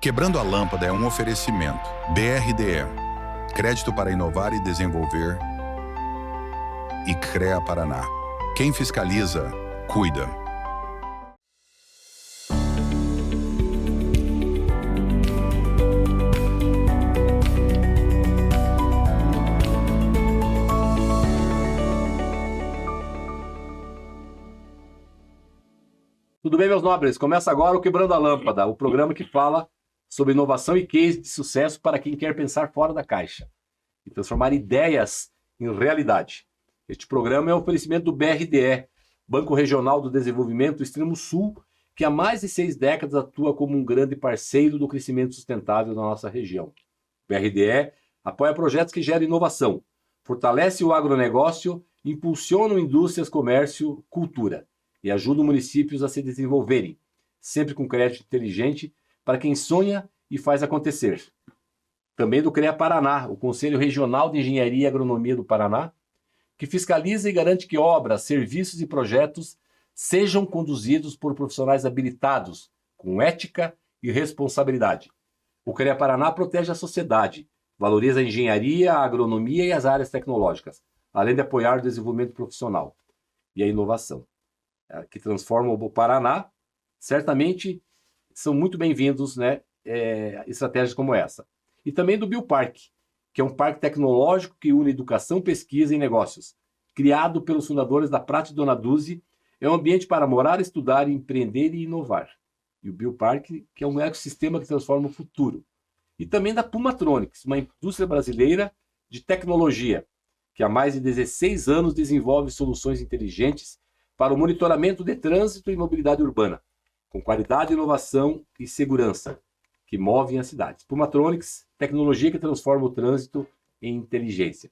Quebrando a Lâmpada é um oferecimento. BRDE, Crédito para Inovar e Desenvolver, e CREA Paraná. Quem fiscaliza, cuida. Tudo bem, meus nobres? Começa agora o Quebrando a Lâmpada, o programa que fala sobre inovação e case de sucesso para quem quer pensar fora da caixa e transformar ideias em realidade. Este programa é um oferecimento do BRDE, Banco Regional do Desenvolvimento do Extremo Sul, que há mais de 6 décadas atua como um grande parceiro do crescimento sustentável da nossa região. O BRDE apoia projetos que geram inovação, fortalece o agronegócio, impulsiona indústrias, comércio, cultura e ajuda municípios a se desenvolverem, sempre com crédito inteligente para quem sonha e faz acontecer. Também do CREA Paraná, o Conselho Regional de Engenharia e Agronomia do Paraná, que fiscaliza e garante que obras, serviços e projetos sejam conduzidos por profissionais habilitados, com ética e responsabilidade. O CREA Paraná protege a sociedade, valoriza a engenharia, a agronomia e as áreas tecnológicas, além de apoiar o desenvolvimento profissional e a inovação, que transformam o Paraná. Certamente são muito bem-vindos, né, estratégias como essa. E também do Bioparque, que é um parque tecnológico que une educação, pesquisa e negócios. Criado pelos fundadores da Prate Dona Duzi, é um ambiente para morar, estudar, empreender e inovar. E o Bioparque, que é um ecossistema que transforma o futuro. E também da Pumatronics, uma indústria brasileira de tecnologia, que há mais de 16 anos desenvolve soluções inteligentes para o monitoramento de trânsito e mobilidade urbana, com qualidade, inovação e segurança, que movem as cidades. Pumatronics, tecnologia que transforma o trânsito em inteligência.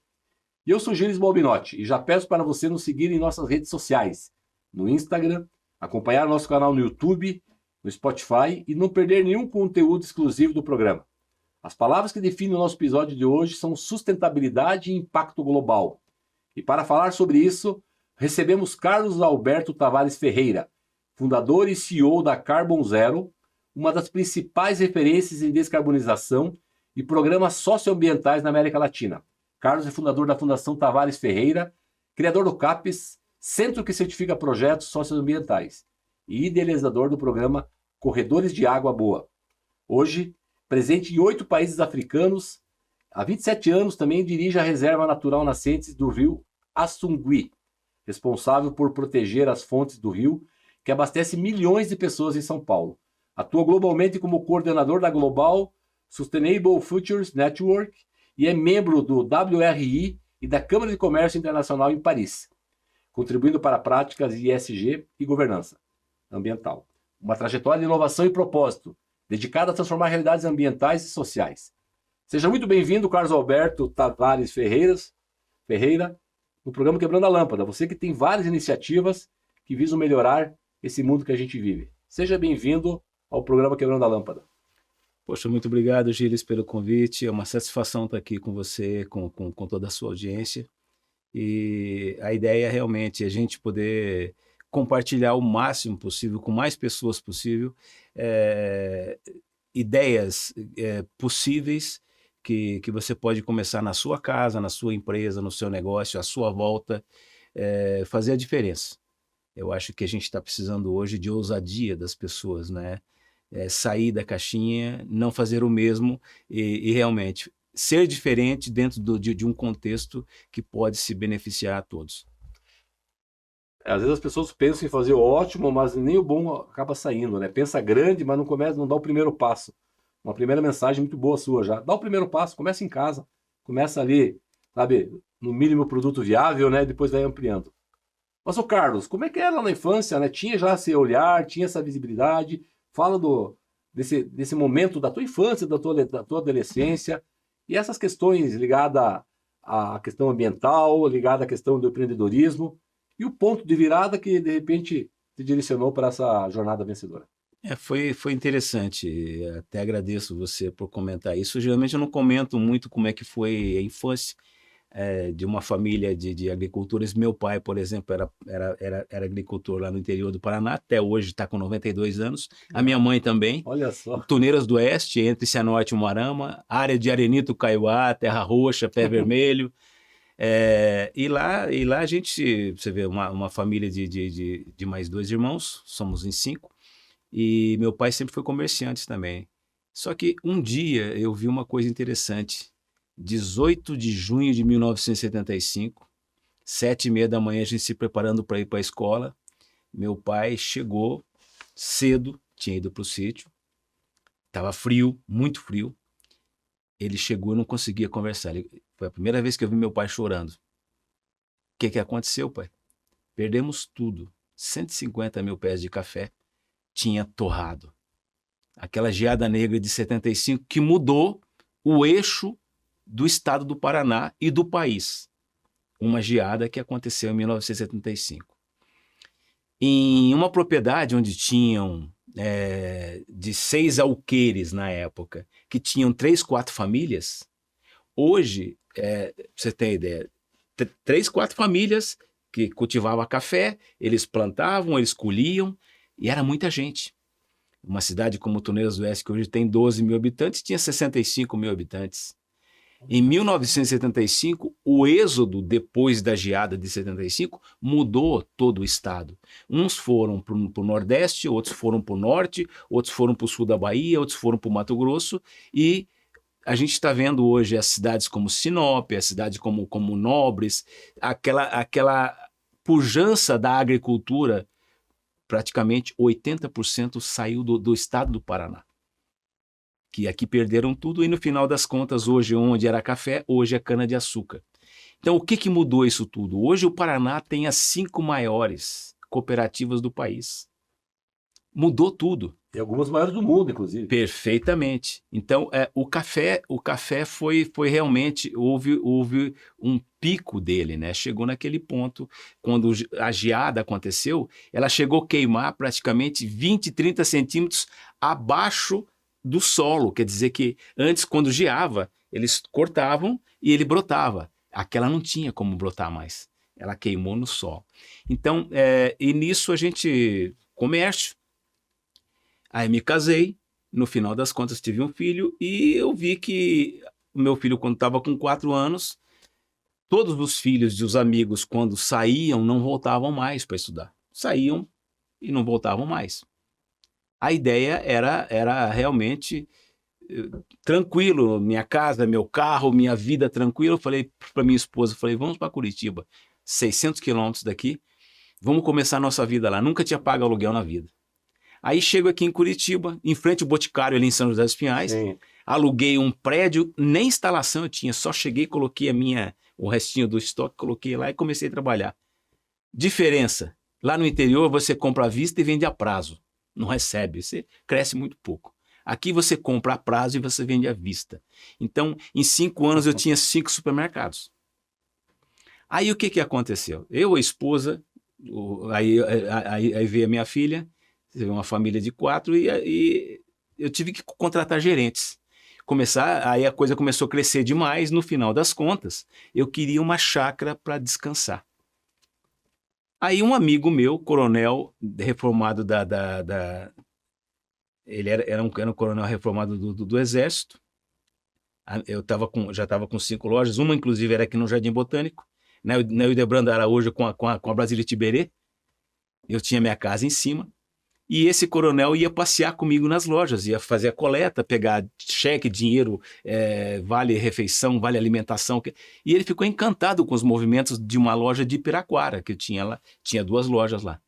E eu sou Gilles Balbinotti e já peço para você nos seguir em nossas redes sociais, no Instagram, acompanhar nosso canal no YouTube, no Spotify e não perder nenhum conteúdo exclusivo do programa. As palavras que definem o nosso episódio de hoje são sustentabilidade e impacto global. E para falar sobre isso, recebemos Carlos Alberto Tavares Ferreira, fundador e CEO da Carbon Zero, uma das principais referências em descarbonização e programas socioambientais na América Latina. Carlos é fundador da Fundação Tavares Ferreira, criador do CAPES, centro que certifica projetos socioambientais, e idealizador do programa Corredores de Água Boa. Hoje, presente em 8 países africanos, há 27 anos também dirige a Reserva Natural Nascentes do rio Assungui, responsável por proteger as fontes do rio, que abastece milhões de pessoas em São Paulo. Atua globalmente como coordenador da Global Sustainable Futures Network e é membro do WRI e da Câmara de Comércio Internacional em Paris, contribuindo para práticas de ESG e governança ambiental. Uma trajetória de inovação e propósito, dedicada a transformar realidades ambientais e sociais. Seja muito bem-vindo, Carlos Alberto Tavares Ferreira, no programa Quebrando a Lâmpada. Você que tem várias iniciativas que visam melhorar esse mundo que a gente vive. Seja bem-vindo ao programa Quebrando a Lâmpada. Poxa, muito obrigado, Gilles, pelo convite. É uma satisfação estar aqui com você, com toda a sua audiência. E a ideia é realmente a gente poder compartilhar o máximo possível, com mais pessoas possível, ideias possíveis que você pode começar na sua casa, na sua empresa, no seu negócio, à sua volta, fazer a diferença. Eu acho que a gente está precisando hoje de ousadia das pessoas, né? Sair da caixinha, não fazer o mesmo e realmente ser diferente dentro de um contexto que pode se beneficiar a todos. Às vezes as pessoas pensam em fazer o ótimo, mas nem o bom acaba saindo, né? Pensa grande, mas não dá o primeiro passo. Uma primeira mensagem muito boa sua já. Dá o primeiro passo, começa em casa. Começa ali, sabe, no mínimo produto viável, né? Depois vai ampliando. Mas, ô Carlos, como é que era na infância, né? Tinha já esse olhar, tinha essa visibilidade. Fala desse momento da tua infância, da tua adolescência. E essas questões ligadas à questão ambiental, ligadas à questão do empreendedorismo. E o ponto de virada que, de repente, te direcionou para essa jornada vencedora. Foi interessante, até agradeço você por comentar isso. Geralmente eu não comento muito como é que foi a infância, de uma família de agricultores. Meu pai, por exemplo, era agricultor lá no interior do Paraná, até hoje está com 92 anos. A minha mãe também. Olha só. Tuneiras do Oeste, entre Cianorte e Umuarama, área de Arenito, Caiuá, Terra Roxa, Pé Vermelho. E lá a gente, você vê, uma família de mais 2 irmãos, somos em 5, e meu pai sempre foi comerciante também. Só que um dia eu vi uma coisa interessante. 18 de junho de 1975, 7h30 da manhã, a gente se preparando para ir para a escola. Meu pai chegou cedo, tinha ido para o sítio, estava frio, muito frio. Ele chegou e não conseguia conversar. Foi a primeira vez que eu vi meu pai chorando. O que aconteceu, pai? Perdemos tudo. 150 mil pés de café tinha torrado. Aquela geada negra de 75 que mudou o eixo do estado do Paraná e do país. Uma geada que aconteceu em 1975. Em uma propriedade onde tinham de 6 alqueires na época, que tinham 3, 4 famílias, hoje, pra você ter ideia, 3, 4 famílias que cultivavam café, eles plantavam, eles colhiam, e era muita gente. Uma cidade como Tuneiras do Oeste, que hoje tem 12 mil habitantes, tinha 65 mil habitantes. Em 1975, o êxodo depois da geada de 75 mudou todo o estado. Uns foram para o Nordeste, outros foram para o Norte, outros foram para o Sul da Bahia, outros foram para o Mato Grosso, e a gente está vendo hoje as cidades como Sinop, as cidades como Nobres, aquela pujança da agricultura, praticamente 80% saiu do estado do Paraná. Que aqui perderam tudo, e no final das contas, hoje onde era café, hoje é cana-de-açúcar. Então, o que mudou isso tudo? Hoje o Paraná tem as 5 maiores cooperativas do país. Mudou tudo. E algumas maiores do mundo, inclusive. Perfeitamente. Então, o café foi realmente, houve um pico dele, né? Chegou naquele ponto, quando a geada aconteceu, ela chegou a queimar praticamente 20, 30 centímetros abaixo do solo. Quer dizer que antes, quando geava, eles cortavam e ele brotava. Aquela não tinha como brotar mais. Ela queimou no sol. Então, e nisso a gente, comércio. Aí me casei, no final das contas tive um filho, e eu vi que o meu filho, quando estava com 4 anos, todos os filhos dos amigos, quando saíam, não voltavam mais para estudar. Saíam e não voltavam mais. A ideia era realmente tranquilo, minha casa, meu carro, minha vida tranquila. Eu falei para minha esposa, vamos para Curitiba, 600 quilômetros daqui, vamos começar a nossa vida lá. Nunca tinha pago aluguel na vida. Aí chego aqui em Curitiba, em frente ao Boticário, ali em São José dos Pinhais. Sim. Aluguei um prédio, nem instalação eu tinha, só cheguei, coloquei o restinho do estoque, coloquei lá e comecei a trabalhar. Diferença, lá no interior você compra à vista e vende a prazo, não recebe, você cresce muito pouco. Aqui você compra a prazo e você vende à vista. Então, em 5 anos eu tinha 5 supermercados. Aí o que aconteceu? Eu, a esposa, aí veio a minha filha, uma família de 4, e eu tive que contratar gerentes. Aí a coisa começou a crescer demais. No final das contas, eu queria uma chácara para descansar. Aí um amigo meu, coronel reformado ele era um coronel reformado do Exército. Eu já estava com 5 lojas, uma inclusive era aqui no Jardim Botânico, na Ildebrando Araújo com a Brasília Tiberê. Eu tinha minha casa em cima. E esse coronel ia passear comigo nas lojas, ia fazer a coleta, pegar cheque, dinheiro, vale refeição, vale alimentação. E ele ficou encantado com os movimentos de uma loja de Piraquara, que eu tinha lá, tinha 2 lojas lá.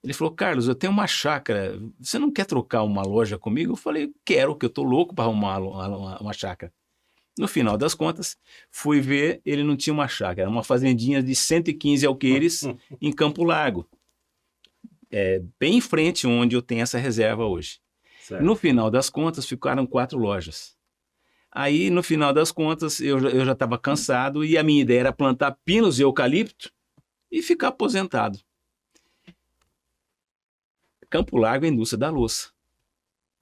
Ele falou: Carlos, eu tenho uma chácara, você não quer trocar uma loja comigo? Eu falei: quero, que eu estou louco para arrumar uma chácara. No final das contas, fui ver, ele não tinha uma chácara, era uma fazendinha de 115 alqueires em Campo Largo. Bem em frente onde eu tenho essa reserva hoje. Certo. No final das contas, ficaram 4 lojas. Aí, no final das contas, eu já estava cansado, e a minha ideia era plantar pinos e eucalipto e ficar aposentado. Campo Largo é a indústria da louça.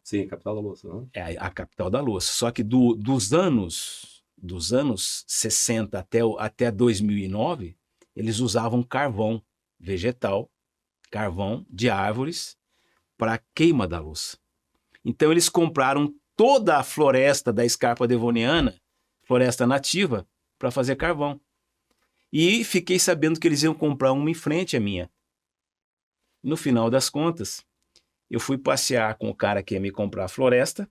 Sim, a capital da louça. Não? É a capital da louça. Só que dos anos dos anos 60 até 2009, eles usavam carvão vegetal, carvão de árvores para queima da luz. Então eles compraram toda a floresta da Escarpa devoniana, floresta nativa, para fazer carvão. E fiquei sabendo que eles iam comprar uma em frente à minha. No final das contas, eu fui passear com o cara que ia me comprar a floresta,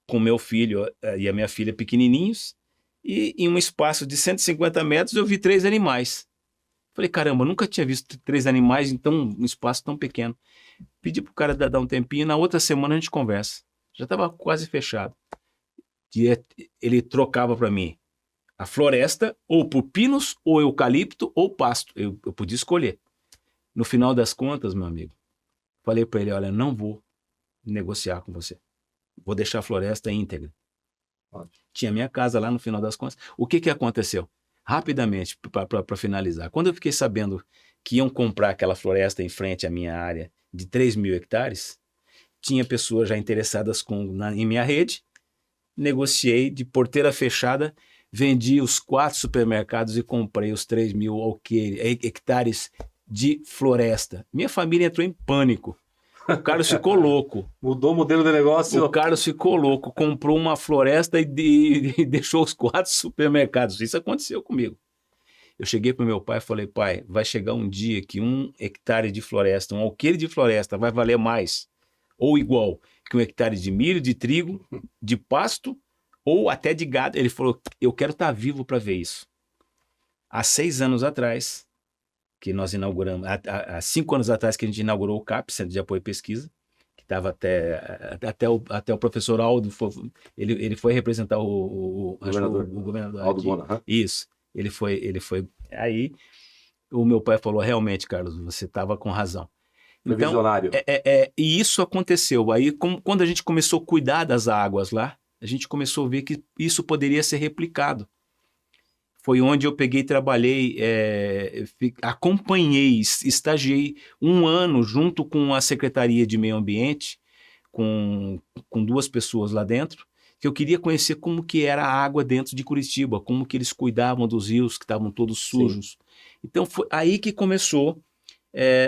com meu filho e a minha filha pequenininhos, e em um espaço de 150 metros eu vi 3 animais. Falei, caramba, nunca tinha visto 3 animais em um espaço tão pequeno. Pedi pro cara dar um tempinho, na outra semana a gente conversa. Já estava quase fechado. E ele trocava para mim a floresta ou por pinos, ou eucalipto, ou pasto. Eu podia escolher. No final das contas, meu amigo, falei para ele, olha, não vou negociar com você. Vou deixar a floresta íntegra. Tinha minha casa lá no final das contas. O que aconteceu? Rapidamente, para finalizar, quando eu fiquei sabendo que iam comprar aquela floresta em frente à minha área de 3.000 hectares, tinha pessoas já interessadas em minha rede, negociei de porteira fechada, vendi os 4 supermercados e comprei os 3.000 hectares de floresta. Minha família entrou em pânico. O Carlos ficou louco. Mudou o modelo de negócio. O Carlos ficou louco, comprou uma floresta e deixou os 4 supermercados. Isso aconteceu comigo. Eu cheguei para o meu pai e falei, pai, vai chegar um dia que 1 hectare de floresta, um alqueire de floresta vai valer mais ou igual que 1 hectare de milho, de trigo, de pasto ou até de gado. Ele falou, eu quero estar vivo para ver isso. Há 6 anos atrás, que nós inauguramos, há 5 anos atrás que a gente inaugurou o CAP, Centro de Apoio e Pesquisa, que estava até o professor Aldo, ele foi representar o governador Aldo Bona. Isso, ele foi, aí o meu pai falou, realmente, Carlos, você estava com razão. Então, visionário. E isso aconteceu, aí quando a gente começou a cuidar das águas lá, a gente começou a ver que isso poderia ser replicado. Foi onde eu peguei, trabalhei, acompanhei, estagiei 1 ano junto com a Secretaria de Meio Ambiente, com 2 pessoas lá dentro, que eu queria conhecer como que era a água dentro de Curitiba, como que eles cuidavam dos rios que estavam todos sujos. Sim. Então foi aí que começou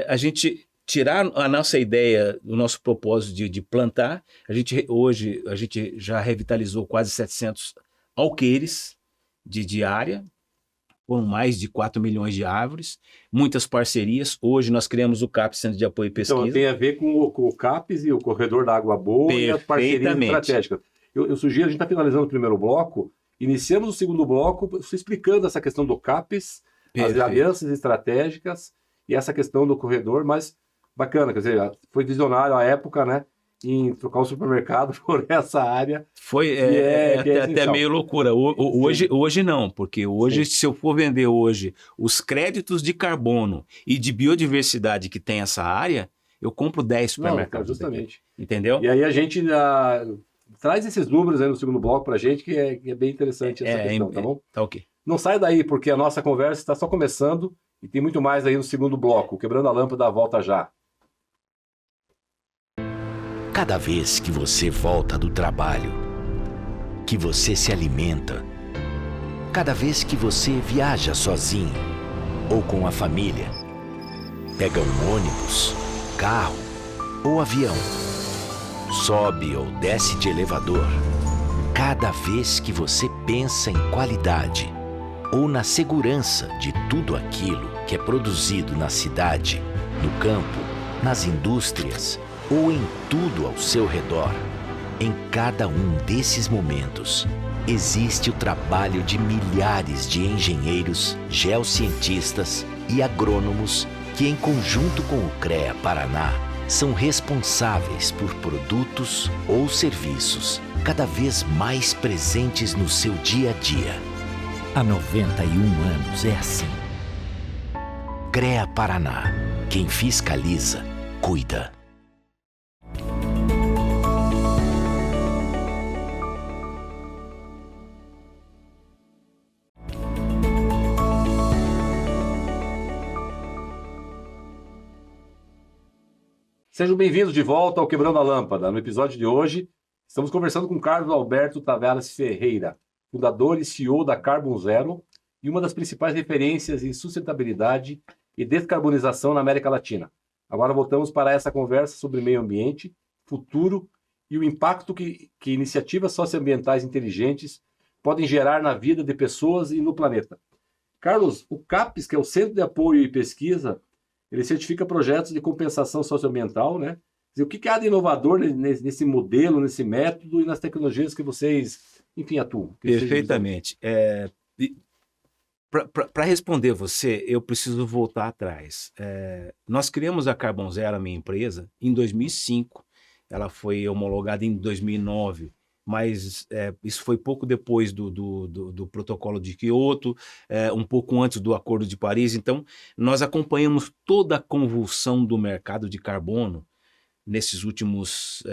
a gente tirar a nossa ideia, o nosso propósito de plantar. Hoje a gente já revitalizou quase 700 alqueires, de área, com mais de 4 milhões de árvores, muitas parcerias. Hoje nós criamos o CAPES, Centro de Apoio e Pesquisa. Então tem a ver com o CAPES e o Corredor da Água Boa e as parcerias estratégicas. Eu sugiro, a gente está finalizando o primeiro bloco, iniciamos o segundo bloco explicando essa questão do CAPES, as alianças estratégicas e essa questão do corredor, mas bacana, quer dizer, foi visionário à época, né? Em trocar o supermercado por essa área. Foi até meio loucura. Hoje não, porque hoje, sim, se eu for vender hoje os créditos de carbono e de biodiversidade que tem essa área, eu compro 10 supermercados. Não, justamente. Daqui, entendeu? E aí a gente traz esses números aí no segundo bloco pra gente, que é bem interessante essa questão, tá bom? Tá ok. Não sai daí, porque a nossa conversa está só começando e tem muito mais aí no segundo bloco. Quebrando a Lâmpada, volta já. Cada vez que você volta do trabalho, que você se alimenta, cada vez que você viaja sozinho ou com a família, pega um ônibus, carro ou avião, sobe ou desce de elevador, cada vez que você pensa em qualidade ou na segurança de tudo aquilo que é produzido na cidade, no campo, nas indústrias, ou em tudo ao seu redor, em cada um desses momentos, existe o trabalho de milhares de engenheiros, geocientistas e agrônomos que, em conjunto com o CREA Paraná, são responsáveis por produtos ou serviços cada vez mais presentes no seu dia a dia. Há 91 anos é assim. CREA Paraná. Quem fiscaliza, cuida. Sejam bem-vindos de volta ao Quebrando a Lâmpada. No episódio de hoje, estamos conversando com Carlos Alberto Taveras Ferreira. fundador e CEO da Carbon Zero e uma das principais referências em sustentabilidade e descarbonização na América Latina. Agora voltamos para essa conversa sobre meio ambiente, futuro e o impacto que iniciativas socioambientais inteligentes podem gerar na vida de pessoas e no planeta. Carlos, o CAPES, que é o Centro de Apoio e Pesquisa, ele certifica projetos de compensação socioambiental, né? O que há de inovador nesse modelo, nesse método e nas tecnologias que vocês, enfim, atuam? Perfeitamente. Para responder você, eu preciso voltar atrás. Nós criamos a Carbon Zero, a minha empresa, em 2005. Ela foi homologada em 2009, mas isso foi pouco depois do protocolo de Kyoto, um pouco antes do Acordo de Paris. Então, nós acompanhamos toda a convulsão do mercado de carbono nesses últimos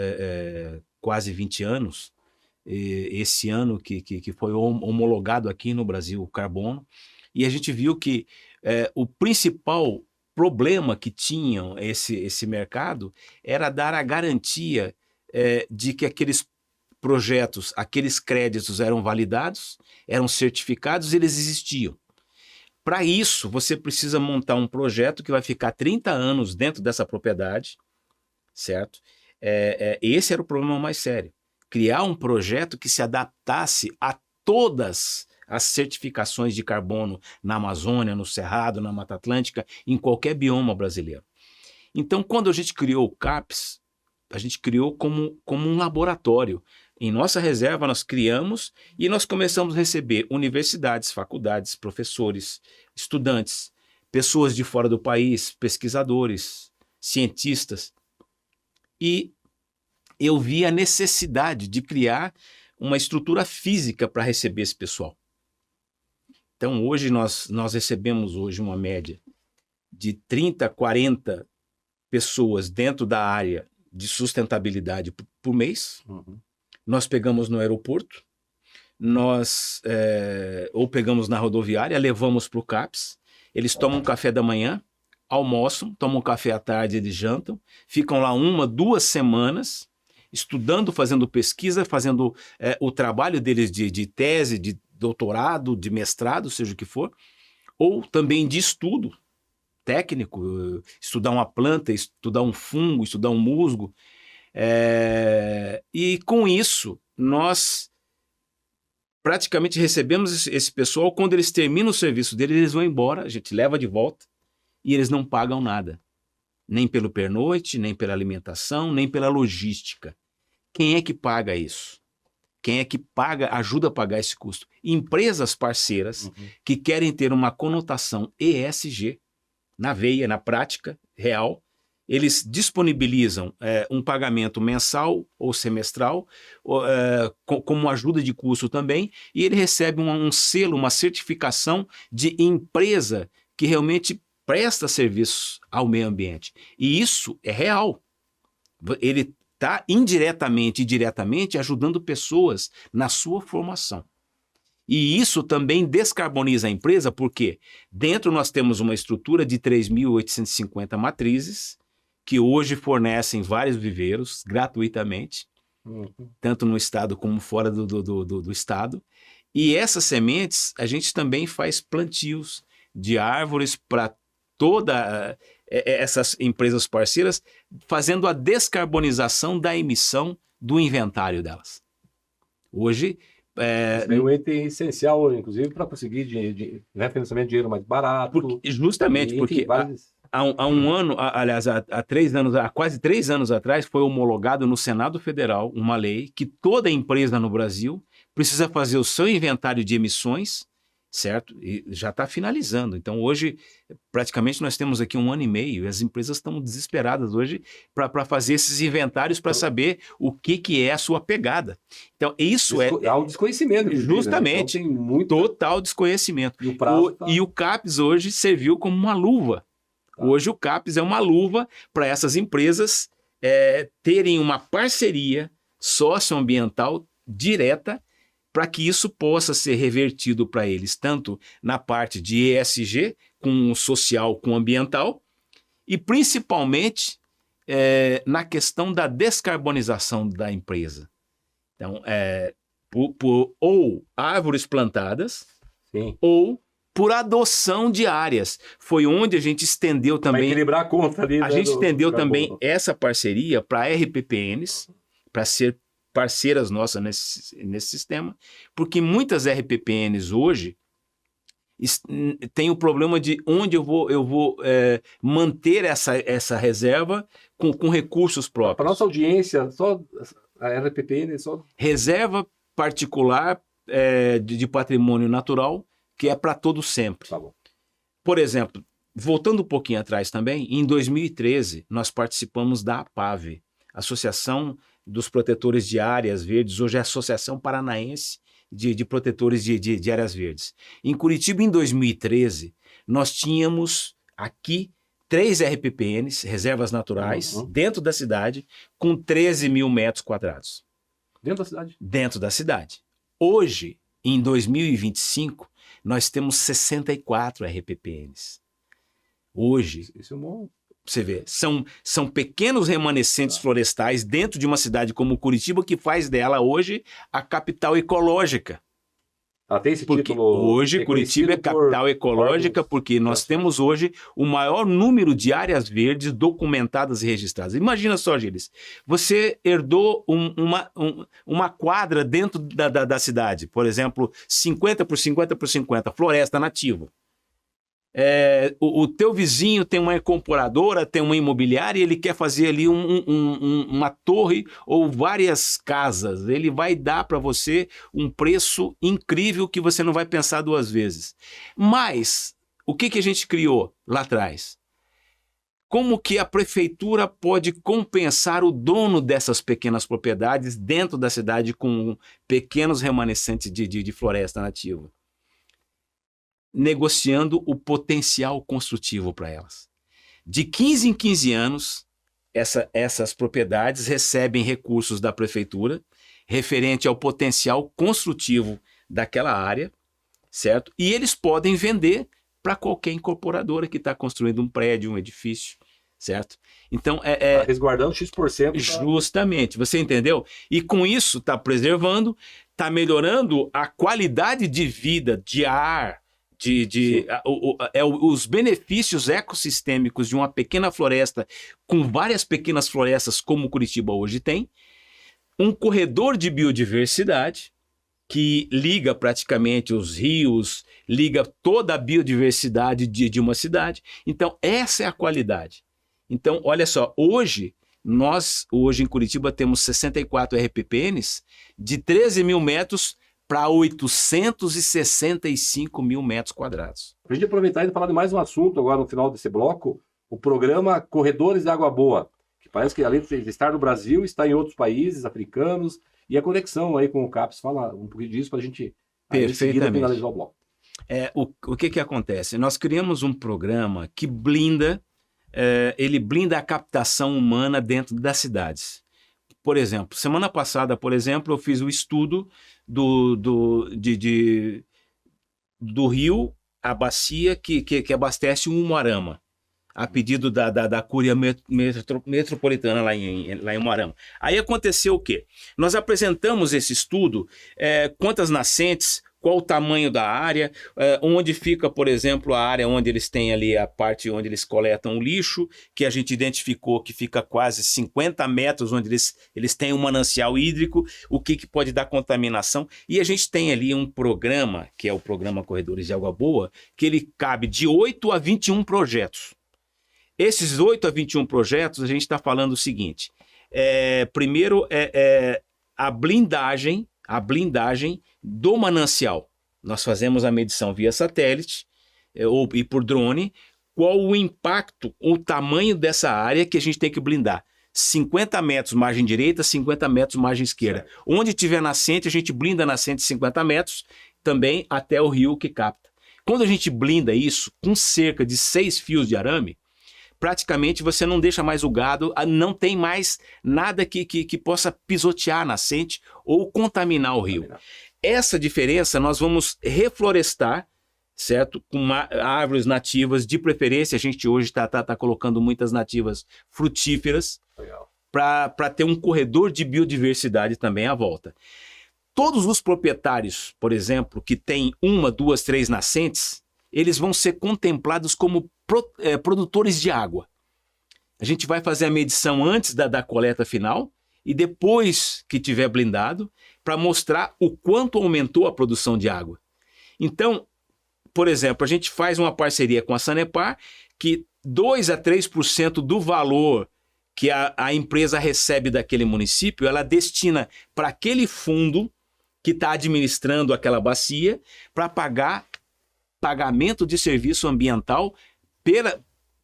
quase 20 anos. Esse ano que foi homologado aqui no Brasil o carbono, e a gente viu que o principal problema que tinham esse mercado era dar a garantia de que aqueles projetos, aqueles créditos eram validados, eram certificados e eles existiam. Para isso, você precisa montar um projeto que vai ficar 30 anos dentro dessa propriedade, certo? Esse era o problema mais sério. Criar um projeto que se adaptasse a todas as certificações de carbono na Amazônia, no Cerrado, na Mata Atlântica, em qualquer bioma brasileiro. Então, quando a gente criou o CAPES, a gente criou como um laboratório. Em nossa reserva, nós criamos e nós começamos a receber universidades, faculdades, professores, estudantes, pessoas de fora do país, pesquisadores, cientistas. E eu vi a necessidade de criar uma estrutura física para receber esse pessoal. Então, hoje nós recebemos uma média de 30, 40 pessoas dentro da área de sustentabilidade por mês. Uhum. Nós pegamos no aeroporto, ou pegamos na rodoviária, levamos para o CAPES, eles tomam café da manhã, almoçam, tomam café à tarde, eles jantam, ficam lá 1, 2 semanas, estudando, fazendo pesquisa, fazendo o trabalho deles de tese, de doutorado, de mestrado, seja o que for, ou também de estudo técnico, estudar uma planta, estudar um fungo, estudar um musgo. E com isso, nós praticamente recebemos esse pessoal, quando eles terminam o serviço deles, eles vão embora, a gente leva de volta, e eles não pagam nada, nem pelo pernoite, nem pela alimentação, nem pela logística. Quem é que paga isso? Quem é que ajuda a pagar esse custo? Empresas parceiras que querem ter uma conotação ESG na veia, na prática real. Eles disponibilizam um pagamento mensal ou semestral, como ajuda de custo também, e ele recebe um selo, uma certificação de empresa que realmente presta serviços ao meio ambiente. E isso é real. Ele está indiretamente e diretamente ajudando pessoas na sua formação. E isso também descarboniza a empresa, porque dentro nós temos uma estrutura de 3.850 matrizes, que hoje fornecem vários viveiros gratuitamente, tanto no estado como fora do estado. E essas sementes, a gente também faz plantios de árvores para todas essas empresas parceiras, fazendo a descarbonização da emissão do inventário delas. Hoje... é um item essencial, inclusive, para conseguir refinanciamento de dinheiro mais barato. Porque há um ano, aliás, há quase 3 anos atrás, foi homologado no Senado Federal uma lei que toda empresa no Brasil precisa fazer o seu inventário de emissões, certo? E já está finalizando. Então, hoje, praticamente, nós temos aqui 1 ano e meio, e as empresas estão desesperadas hoje para fazer esses inventários para saber o que é a sua pegada. Então, isso há um desconhecimento. Justamente, né? Então, total desconhecimento. E o CAPES hoje serviu como uma luva. Hoje o CAPES é uma luva para essas empresas terem uma parceria socioambiental direta, para que isso possa ser revertido para eles, tanto na parte de ESG, com social, com ambiental, e principalmente na questão da descarbonização da empresa. Então, por ou árvores plantadas, Sim. ou por adoção de áreas. Foi onde a gente estendeu Vai também. equilibrar a conta ali. A gente estendeu também essa parceria para RPPNs, para ser parceiras nossas nesse sistema, porque muitas RPPNs hoje tem o problema de onde eu vou manter essa reserva com recursos próprios. Para nossa audiência, só a RPPN, só... Reserva particular de patrimônio natural, que é para todo sempre. Tá bom. Por exemplo, voltando um pouquinho atrás também, em 2013, nós participamos da APAV, Associação dos Protetores de Áreas Verdes, hoje é a Associação Paranaense de Protetores de Áreas Verdes. Em Curitiba, em 2013, nós tínhamos aqui 3 RPPNs, reservas naturais, dentro da cidade, com 13 mil metros quadrados. Dentro da cidade? Dentro da cidade. Hoje, em 2025, nós temos 64 RPPNs. Hoje, Isso é bom. você vê, são pequenos remanescentes florestais dentro de uma cidade como Curitiba, que faz dela hoje a capital ecológica. Ela tem esse Porque título. hoje Curitiba é capital ecológica órgãos. porque nós temos hoje o maior número de áreas verdes documentadas e registradas. Imagina só, Gilles, você herdou uma quadra dentro da cidade, por exemplo, 50 por 50 por 50, floresta nativa. O teu vizinho tem uma incorporadora, tem uma imobiliária e ele quer fazer ali uma torre ou várias casas. Ele vai dar para você um preço incrível que você não vai pensar 2 vezes. Mas o que a gente criou lá atrás? Como que a prefeitura pode compensar o dono dessas pequenas propriedades dentro da cidade com pequenos remanescentes de floresta nativa? Negociando o potencial construtivo para elas. De 15 em 15 anos, essas propriedades recebem recursos da prefeitura referente ao potencial construtivo daquela área, certo? E eles podem vender para qualquer incorporadora que está construindo um prédio, um edifício, certo? Então, Tá resguardando X%. Justamente, você entendeu? E com isso está preservando, está melhorando a qualidade de vida, de ar, os benefícios ecossistêmicos de uma pequena floresta com várias pequenas florestas como Curitiba hoje tem, um corredor de biodiversidade que liga praticamente os rios, liga toda a biodiversidade de uma cidade. Então essa é a qualidade. Então olha só, hoje em Curitiba temos 64 RPPNs de 13 mil metros para 865 mil metros quadrados. Para a gente aproveitar e falar de mais um assunto agora no final desse bloco, o programa Corredores de Água Boa, que parece que além de estar no Brasil, está em outros países africanos, e a conexão aí com o CAPES. Fala um pouquinho disso para a gente finalizar o bloco. O que acontece? Nós criamos um programa que blinda a captação humana dentro das cidades. Por exemplo, semana passada, eu fiz o estudo do rio, a bacia que abastece o Umuarama, a pedido da Cúria Metropolitana lá em Umuarama. Aí aconteceu o quê? Nós apresentamos esse estudo, quantas nascentes, qual o tamanho da área, onde fica, por exemplo, a área onde eles têm ali a parte onde eles coletam o lixo, que a gente identificou que fica quase 50 metros, onde eles têm um manancial hídrico, o que pode dar contaminação. E a gente tem ali um programa, que é o programa Corredores de Água Boa, que ele cabe de 8 a 21 projetos. Esses 8 a 21 projetos, a gente está falando o seguinte, primeiro a blindagem do manancial. Nós fazemos a medição via satélite e por drone, qual o impacto, o tamanho dessa área que a gente tem que blindar. 50 metros margem direita, 50 metros margem esquerda. Certo. Onde tiver nascente, a gente blinda a nascente 50 metros, também até o rio que capta. Quando a gente blinda isso com cerca de 6 fios de arame, praticamente você não deixa mais o gado, não tem mais nada que possa pisotear a nascente ou contaminar o rio. Essa diferença nós vamos reflorestar, certo? Com árvores nativas, de preferência, a gente hoje está colocando muitas nativas frutíferas para ter um corredor de biodiversidade também à volta. todos os proprietários, por exemplo, que têm 1, 2, 3 nascentes, eles vão ser contemplados como produtores de água. A gente vai fazer a medição antes da coleta final e depois que tiver blindado, para mostrar o quanto aumentou a produção de água. Então, por exemplo, a gente faz uma parceria com a Sanepar que 2 a 3% do valor que a empresa recebe daquele município, ela destina para aquele fundo que está administrando aquela bacia para pagamento de serviço ambiental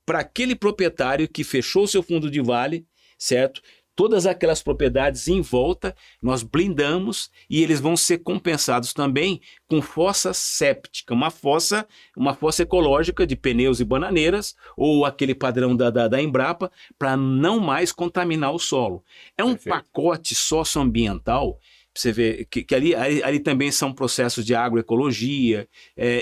para aquele proprietário que fechou seu fundo de vale, certo? Todas aquelas propriedades em volta, nós blindamos e eles vão ser compensados também com fossa séptica, uma fossa ecológica de pneus e bananeiras, ou aquele padrão da Embrapa, para não mais contaminar o solo. É um Perfeito. pacote socioambiental. Você vê que ali também são processos de agroecologia,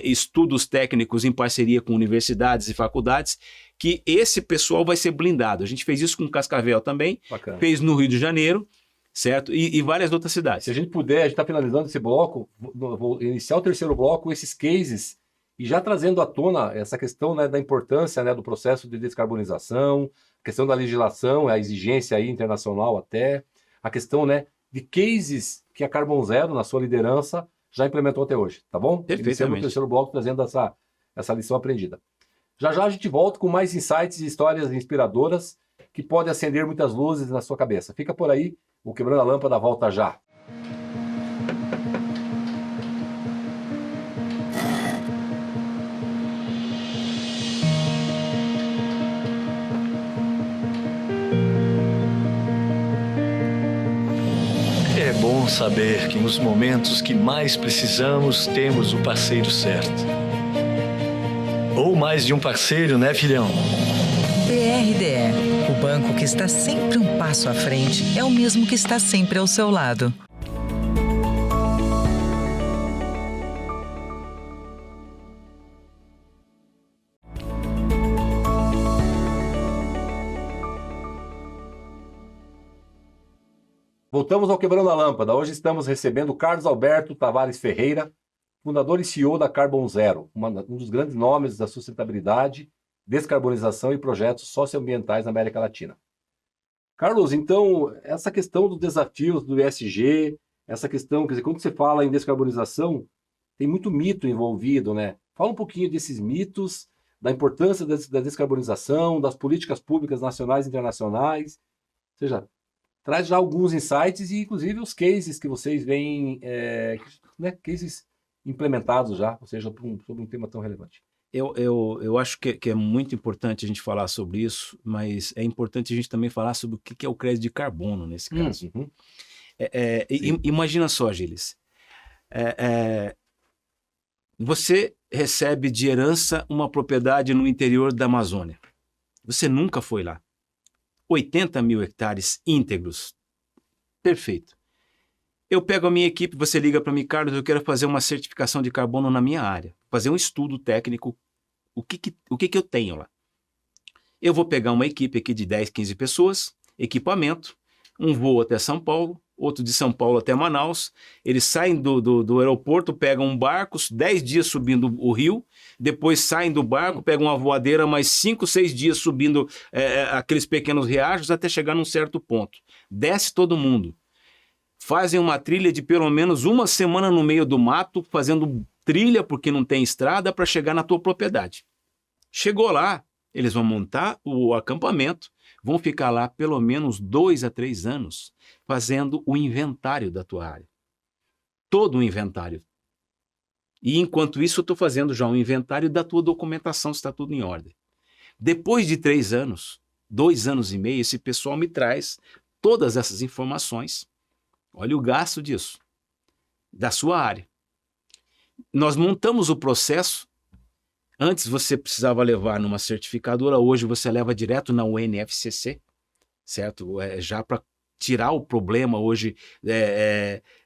estudos técnicos em parceria com universidades e faculdades, que esse pessoal vai ser blindado. A gente fez isso com Cascavel também, Bacana. fez no Rio de Janeiro, certo? E várias outras cidades. Se a gente puder, a gente está finalizando esse bloco, vou iniciar o terceiro bloco com esses cases e já trazendo à tona essa questão, né, da importância, né, do processo de descarbonização, a questão da legislação, a exigência aí internacional até, a questão, né, de cases que a Carbon Zero, na sua liderança, já implementou até hoje, tá bom? Perfeitamente. Iniciamos o terceiro bloco trazendo essa lição aprendida. Já já a gente volta com mais insights e histórias inspiradoras que podem acender muitas luzes na sua cabeça. Fica por aí, o Quebrando a Lâmpada volta já. É bom saber que nos momentos que mais precisamos, temos o parceiro certo. Ou mais de um parceiro, né, filhão? BRDE, o banco que está sempre um passo à frente, é o mesmo que está sempre ao seu lado. Voltamos ao Quebrando a Lâmpada. Hoje estamos recebendo Carlos Alberto Tavares Ferreira, fundador e CEO da Carbon Zero, um dos grandes nomes da sustentabilidade, descarbonização e projetos socioambientais na América Latina. Carlos, então, essa questão dos desafios do ESG, essa questão, quer dizer, quando você fala em descarbonização, tem muito mito envolvido, né? Fala um pouquinho desses mitos, da importância da descarbonização, das políticas públicas nacionais e internacionais, ou seja, traz já alguns insights e, inclusive, os cases que vocês veem, né, cases implementados já, ou seja, sobre um tema tão relevante. Eu acho que é muito importante a gente falar sobre isso, mas é importante a gente também falar sobre o que é o crédito de carbono nesse caso. Uhum. Imagina só, Gilles. Você recebe de herança uma propriedade no interior da Amazônia. Você nunca foi lá. 80 mil hectares íntegros. Perfeito. Eu pego a minha equipe, você liga para mim, Carlos, eu quero fazer uma certificação de carbono na minha área. Fazer um estudo técnico. O que eu tenho lá? Eu vou pegar uma equipe aqui de 10, 15 pessoas, equipamento, um voo até São Paulo, outro de São Paulo até Manaus. Eles saem do aeroporto, pegam um barco, 10 dias subindo o rio, depois saem do barco, pegam uma voadeira, mais 5, 6 dias subindo aqueles pequenos riachos até chegar num certo ponto. Desce todo mundo. Fazem uma trilha de pelo menos uma semana no meio do mato, fazendo trilha porque não tem estrada para chegar na tua propriedade. Chegou lá, eles vão montar o acampamento, vão ficar lá pelo menos 2 a 3 anos fazendo o inventário da tua área. Todo o inventário. E enquanto isso eu estou fazendo já um inventário da tua documentação, se está tudo em ordem. Depois de 3 anos, 2 anos e meio, esse pessoal me traz todas essas informações. Olha o gasto disso, da sua área. Nós montamos o processo. Antes você precisava levar numa certificadora, hoje você leva direto na UNFCC, certo? Já para tirar o problema hoje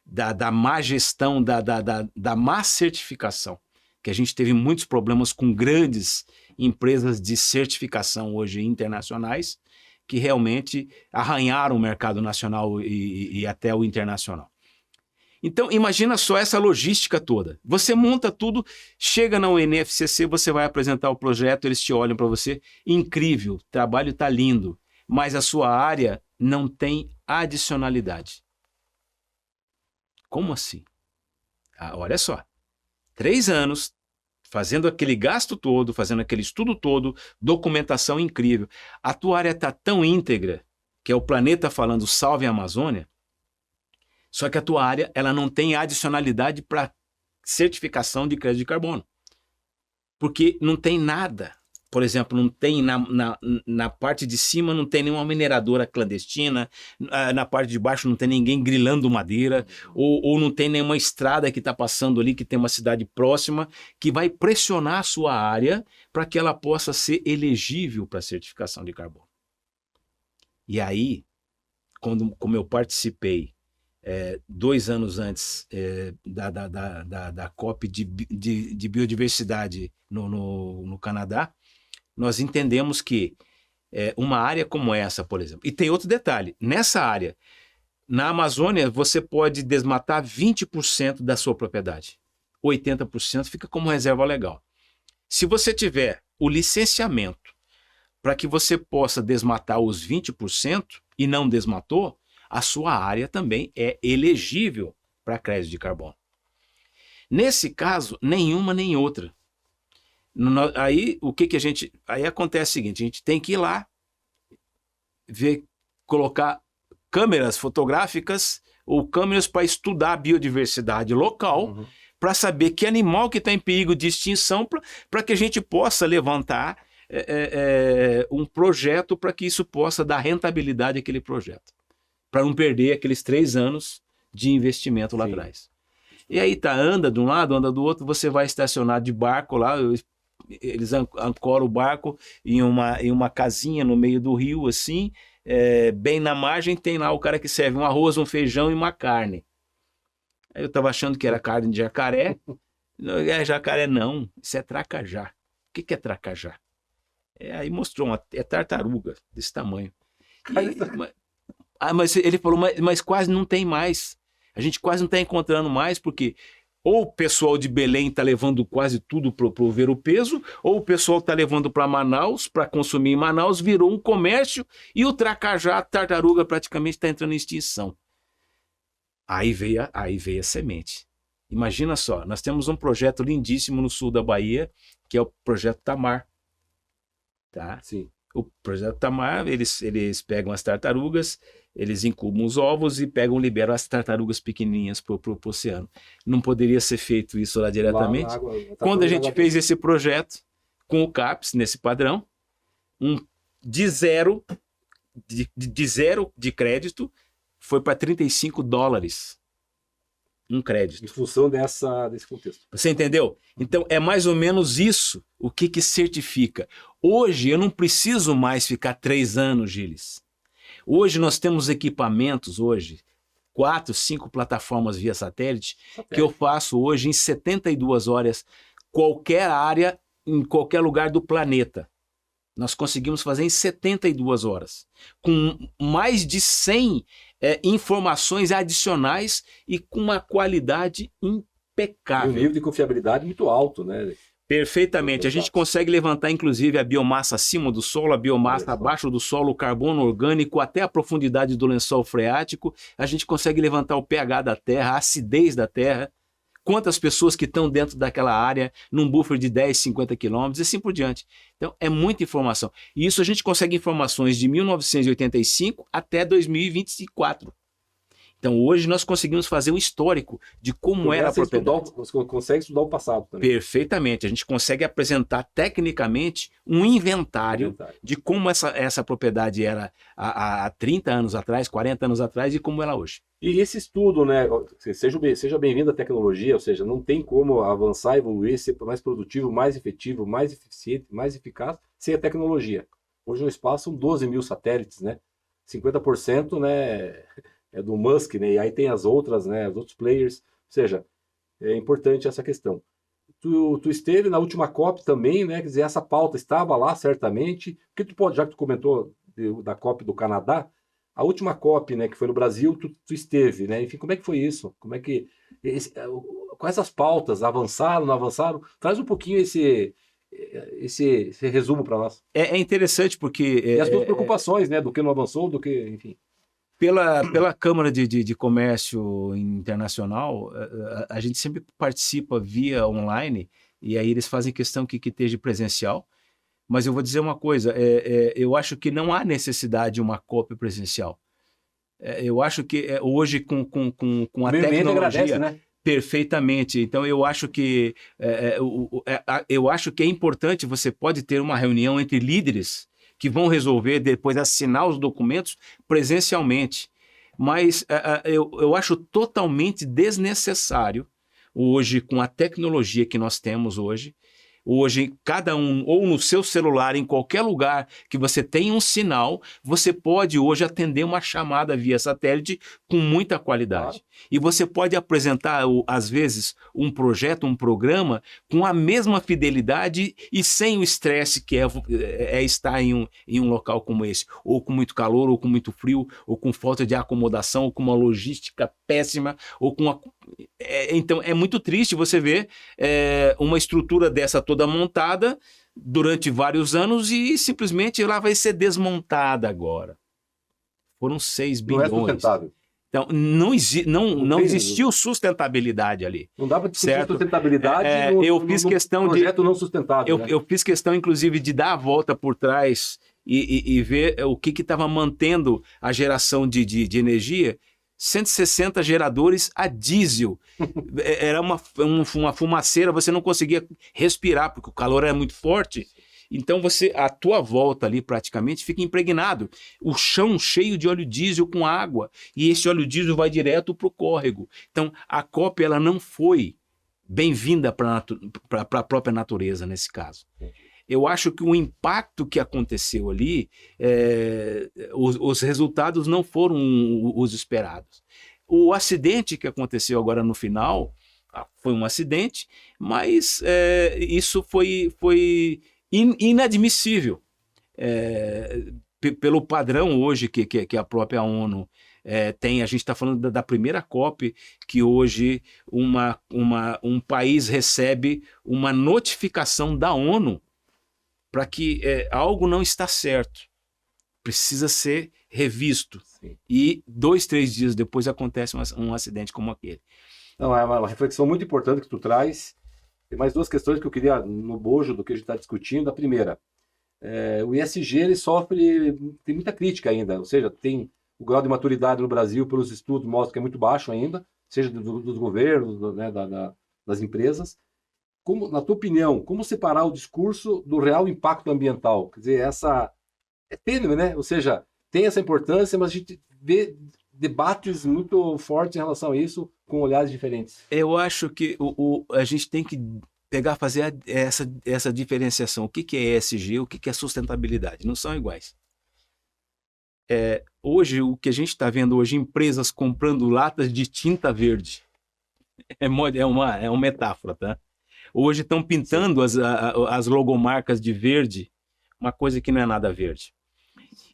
da má gestão, da má certificação, que a gente teve muitos problemas com grandes empresas de certificação hoje internacionais, que realmente arranharam o mercado nacional e até o internacional. Então, imagina só essa logística toda. Você monta tudo, chega na UNFCCC, você vai apresentar o projeto, eles te olham para você, incrível, o trabalho está lindo, mas a sua área não tem adicionalidade. Como assim? Olha só, 3 anos fazendo aquele gasto todo, fazendo aquele estudo todo, documentação incrível. A tua área está tão íntegra, que é o planeta falando salve a Amazônia, só que a tua área ela não tem adicionalidade para certificação de crédito de carbono. Porque não tem nada. Por exemplo, não tem na parte de cima não tem nenhuma mineradora clandestina, na parte de baixo não tem ninguém grilando madeira, ou não tem nenhuma estrada que está passando ali, que tem uma cidade próxima, que vai pressionar a sua área para que ela possa ser elegível para certificação de carbono. E aí, como eu participei 2 anos antes da COP de biodiversidade no Canadá, nós entendemos que uma área como essa, por exemplo, e tem outro detalhe, nessa área, na Amazônia, você pode desmatar 20% da sua propriedade, 80% fica como reserva legal. Se você tiver o licenciamento para que você possa desmatar os 20% e não desmatou, a sua área também é elegível para crédito de carbono. Nesse caso, nenhuma nem outra. Aí aí acontece o seguinte, a gente tem que ir lá colocar câmeras fotográficas ou câmeras para estudar a biodiversidade local, para saber que animal que está em perigo de extinção, para que a gente possa levantar um projeto para que isso possa dar rentabilidade àquele projeto, para não perder aqueles 3 anos de investimento lá atrás. E aí anda de um lado, anda do outro, você vai estacionar de barco lá, eles ancoram o barco em uma casinha no meio do rio, assim, bem na margem tem lá o cara que serve um arroz, um feijão e uma carne. Aí eu estava achando que era carne de jacaré. Não é jacaré não, isso é tracajá. O que é tracajá? Aí mostrou, é tartaruga desse tamanho. Mas ele falou, mas quase não tem mais. A gente quase não está encontrando mais, porque ou o pessoal de Belém está levando quase tudo para o ver o peso, ou o pessoal está levando para Manaus, para consumir em Manaus, virou um comércio, e o tracajá, a tartaruga, praticamente está entrando em extinção. Aí veio a semente. Imagina só, nós temos um projeto lindíssimo no sul da Bahia, que é o Projeto Tamar. Tá? Sim. O Projeto Tamar, eles pegam as tartarugas, eles incubam os ovos e liberam as tartarugas pequenininhas para o oceano. Não poderia ser feito isso lá diretamente? Lá água, quando a gente fez esse projeto com o CAPES, nesse padrão, de zero de crédito, foi para $35 um crédito. Em função desse contexto. Você entendeu? Então é mais ou menos isso o que certifica. Hoje eu não preciso mais ficar 3 anos, Gilles. Hoje nós temos equipamentos, 4, 5 plataformas via satélite, que eu faço hoje em 72 horas, qualquer área, em qualquer lugar do planeta. Nós conseguimos fazer em 72 horas, com mais de 100 informações adicionais e com uma qualidade impecável. E um nível de confiabilidade muito alto, né? Perfeitamente. A gente consegue levantar, inclusive, a biomassa acima do solo, a biomassa abaixo do solo, o carbono orgânico, até a profundidade do lençol freático. A gente consegue levantar o pH da terra, a acidez da terra, quantas pessoas que estão dentro daquela área, num buffer de 10, 50 quilômetros e assim por diante. Então, é muita informação. E isso a gente consegue informações de 1985 até 2024. Então, hoje nós conseguimos fazer um histórico de como era a propriedade. Você consegue estudar o passado também. Perfeitamente. A gente consegue apresentar tecnicamente um inventário de como essa propriedade era há 30 anos atrás, 40 anos atrás e como ela é hoje. E esse estudo, né? Seja bem-vindo à tecnologia, ou seja, não tem como avançar, evoluir, ser mais produtivo, mais efetivo, mais eficiente, mais eficaz sem a tecnologia. Hoje no espaço são 12 mil satélites, né? 50%, né? É do Musk, né? E aí tem as outras, né? Os outros players. Ou seja, é importante essa questão. Tu esteve na última COP também, né? Quer dizer, essa pauta estava lá certamente. O que tu pode, já que tu comentou da COP do Canadá, A última COP, né, que foi no Brasil, tu esteve, né? Enfim, como é que foi isso? Como é que com essas pautas avançaram, não avançaram? Traz um pouquinho esse resumo para nós. É interessante porque E as tuas preocupações, né, do que não avançou, do que, enfim. pela Câmara de Comércio Internacional, a gente sempre participa via online, e aí eles fazem questão que esteja presencial. Mas eu vou dizer uma coisa, eu acho que não há necessidade de uma COP presencial. Eu acho que hoje com a tecnologia agradece, né? perfeitamente. Então eu acho que é importante, você pode ter uma reunião entre líderes que vão resolver depois assinar os documentos presencialmente. Mas eu acho totalmente desnecessário hoje, com a tecnologia que nós temos hoje, cada um, ou no seu celular, em qualquer lugar que você tenha um sinal, você pode hoje atender uma chamada via satélite com muita qualidade. Claro. E você pode apresentar, às vezes, um projeto, um programa, com a mesma fidelidade e sem o estresse que é estar em um local como esse, ou com muito calor, ou com muito frio, ou com falta de acomodação, ou com uma logística péssima, ou com então é muito triste você ver uma estrutura dessa toda montada durante vários anos e simplesmente ela vai ser desmontada agora. Foram 6 bilhões. Não é sustentável. Então, não existiu sustentabilidade ali. Não dá para discutir sustentabilidade eu fiz questão projeto não sustentável. Eu fiz questão, inclusive, de dar a volta por trás e ver o que estava mantendo a geração de energia. 160 geradores a diesel. Era uma fumaceira, você não conseguia respirar, porque o calor era muito forte. Então a tua volta ali praticamente fica impregnado. O chão cheio de óleo diesel com água. E esse óleo diesel vai direto para o córrego. Então a COP ela não foi bem-vinda para a própria natureza nesse caso. Eu acho que o impacto que aconteceu ali, os resultados não foram os esperados. O acidente que aconteceu agora no final foi um acidente, mas isso foi inadmissível. Pelo padrão hoje que a própria ONU tem, a gente está falando da primeira COP, que hoje um país recebe uma notificação da ONU para que algo não está certo, precisa ser revisto. Sim. E 2, 3 dias depois acontece um acidente como aquele. Não, é uma reflexão muito importante que tu traz. Tem mais 2 questões que eu queria, no bojo do que a gente está discutindo. A primeira, o ESG ele tem muita crítica ainda, ou seja, tem o grau de maturidade no Brasil, pelos estudos, mostra que é muito baixo ainda, seja dos governos, né, das empresas. Na tua opinião, como separar o discurso do real impacto ambiental? Quer dizer, é tênue, né? Ou seja, tem essa importância, mas a gente vê debates muito fortes em relação a isso, com olhares diferentes. Eu acho que a gente tem que fazer essa diferenciação. O que é ESG, o que é sustentabilidade? Não são iguais. Hoje, o que a gente está vendo hoje, empresas comprando latas de tinta verde. É uma metáfora, tá? Hoje estão pintando as logomarcas de verde, uma coisa que não é nada verde.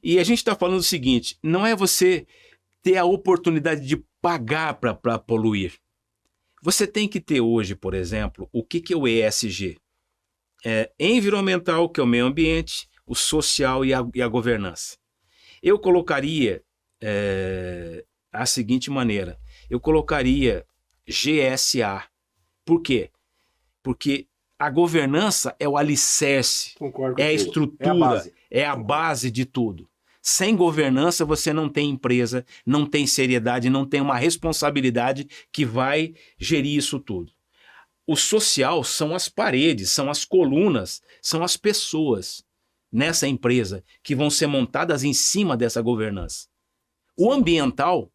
E a gente está falando o seguinte, não é você ter a oportunidade de pagar para poluir. Você tem que ter hoje, por exemplo, o que é o ESG? Environmental, que é o meio ambiente, o social e a governança. Eu colocaria a seguinte maneira, eu colocaria GSA. Por quê? Porque a governança é o alicerce, concordo, é a estrutura, é a base de tudo. Sem governança você não tem empresa, não tem seriedade, não tem uma responsabilidade que vai gerir isso tudo. O social são as paredes, são as colunas, são as pessoas nessa empresa que vão ser montadas em cima dessa governança. O ambiental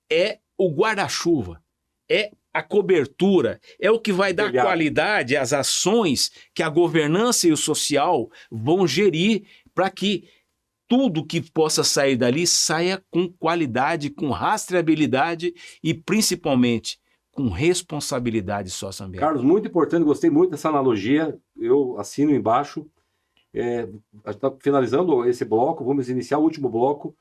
é o guarda-chuva, é a cobertura, é o que vai dar qualidade às ações que a governança e o social vão gerir para que tudo que possa sair dali saia com qualidade, com rastreabilidade e principalmente com responsabilidade socioambiental. Carlos, muito importante, gostei muito dessa analogia, eu assino embaixo. A gente está finalizando esse bloco, vamos iniciar o último bloco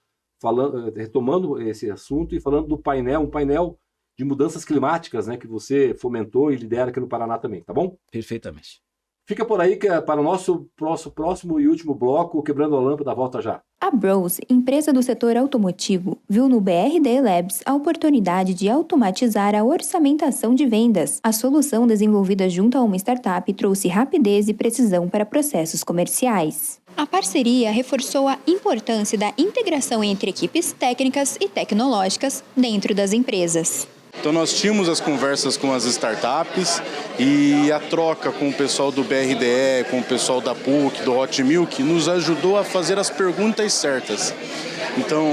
retomando esse assunto e falando do painel, um painel de mudanças climáticas, né, que você fomentou e lidera aqui no Paraná também, tá bom? Perfeitamente. Fica por aí que para o nosso próximo e último bloco, o Quebrando a Lâmpada volta já. A Brose, empresa do setor automotivo, viu no BRD Labs a oportunidade de automatizar a orçamentação de vendas. A solução desenvolvida junto a uma startup trouxe rapidez e precisão para processos comerciais. A parceria reforçou a importância da integração entre equipes técnicas e tecnológicas dentro das empresas. Então nós tínhamos as conversas com as startups e a troca com o pessoal do BRDE, com o pessoal da PUC, do Hot Milk, nos ajudou a fazer as perguntas certas. Então,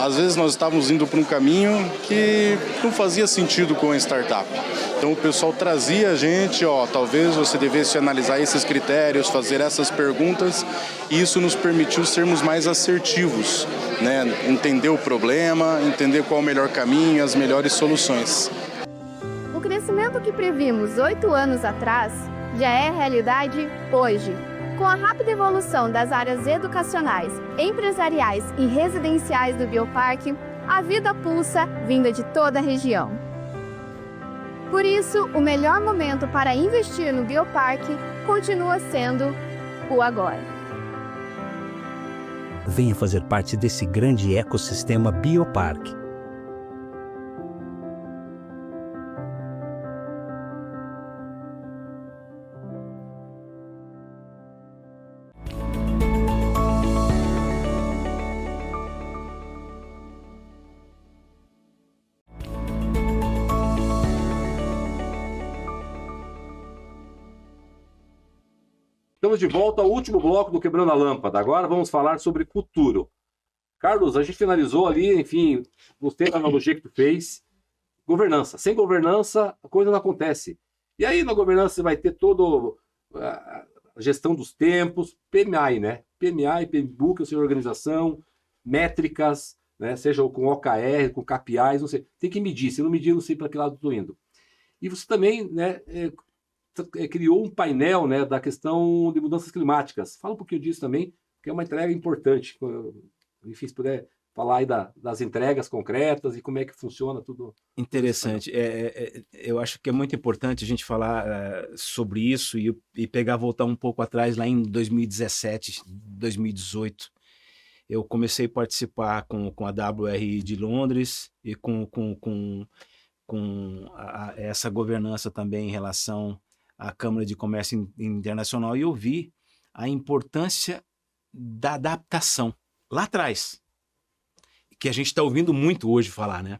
às vezes nós estávamos indo para um caminho que não fazia sentido com a startup. Então o pessoal trazia a gente, talvez você devesse analisar esses critérios, fazer essas perguntas, e isso nos permitiu sermos mais assertivos, né? Entender o problema, entender qual o melhor caminho, as melhores soluções. O crescimento que previmos 8 anos atrás já é realidade hoje. Com a rápida evolução das áreas educacionais, empresariais e residenciais do Bioparque, a vida pulsa vinda de toda a região. Por isso, o melhor momento para investir no Bioparque continua sendo o agora. Venha fazer parte desse grande ecossistema Bioparque. Estamos de volta ao último bloco do Quebrando a Lâmpada. Agora vamos falar sobre futuro. Carlos, a gente finalizou ali, enfim, gostei da analogia que tu fez. Governança. Sem governança, a coisa não acontece. E aí na governança você vai ter toda a gestão dos tempos, PMI, né? PMI, PMBOK, ou seja, organização, métricas, né? Seja com OKR, com KPIs, não sei. Tem que medir. Se não medir, não sei para que lado estou indo. E você também, né, criou um painel, né, da questão de mudanças climáticas. Fala um pouquinho disso também, que é uma entrega importante. Enfim, se puder falar aí das entregas concretas e como é que funciona tudo. Interessante. Eu acho que é muito importante a gente falar sobre isso e voltar um pouco atrás, lá em 2017, 2018. Eu comecei a participar com a WRI de Londres e com essa governança também em relação à Câmara de Comércio Internacional, e eu vi a importância da adaptação lá atrás, que a gente está ouvindo muito hoje falar, né?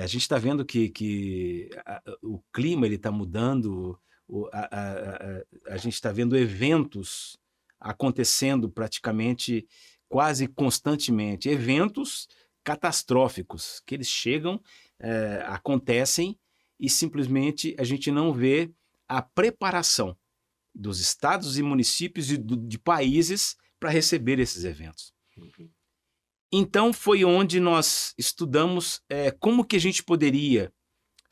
A gente está vendo que o clima está mudando, a gente está vendo eventos acontecendo praticamente quase constantemente, eventos catastróficos, que eles chegam, acontecem, e simplesmente a gente não vê a preparação dos estados e municípios e de países para receber esses eventos. Então foi onde nós estudamos como que a gente poderia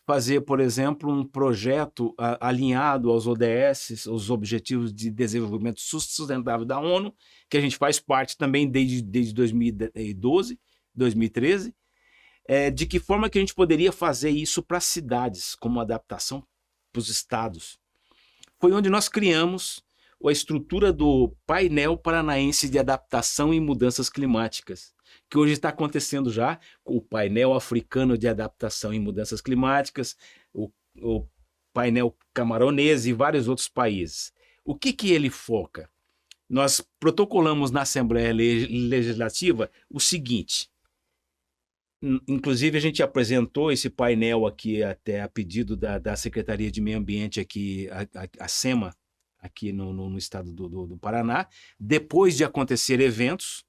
fazer, por exemplo, um projeto alinhado aos ODS, os Objetivos de Desenvolvimento Sustentável da ONU, que a gente faz parte também desde 2012, 2013, de que forma que a gente poderia fazer isso para as cidades, como adaptação para os estados. Foi onde nós criamos a estrutura do Painel Paranaense de Adaptação e Mudanças Climáticas, que hoje está acontecendo já, o Painel Africano de Adaptação e Mudanças Climáticas, o Painel Camaronês e vários outros países. O que ele foca? Nós protocolamos na Assembleia Legislativa o seguinte. Inclusive, a gente apresentou esse painel aqui até a pedido da Secretaria de Meio Ambiente, aqui, a SEMA, aqui no estado do Paraná, depois de acontecer eventos,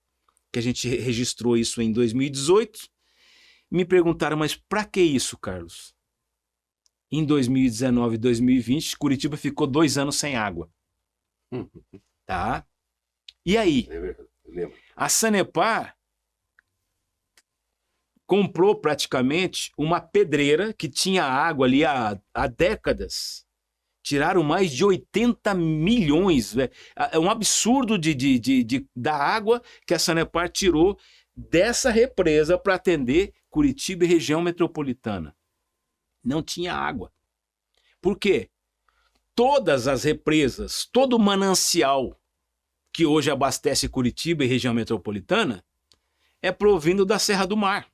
que a gente registrou isso em 2018. Me perguntaram, mas para que isso, Carlos? Em 2019 e 2020, Curitiba ficou 2 anos sem água. Tá? E aí? A Sanepar comprou praticamente uma pedreira que tinha água ali há décadas. Tiraram mais de 80 milhões. É um absurdo da água que a Sanepar tirou dessa represa para atender Curitiba e região metropolitana. Não tinha água. Por quê? Todas as represas, todo o manancial que hoje abastece Curitiba e região metropolitana é provindo da Serra do Mar.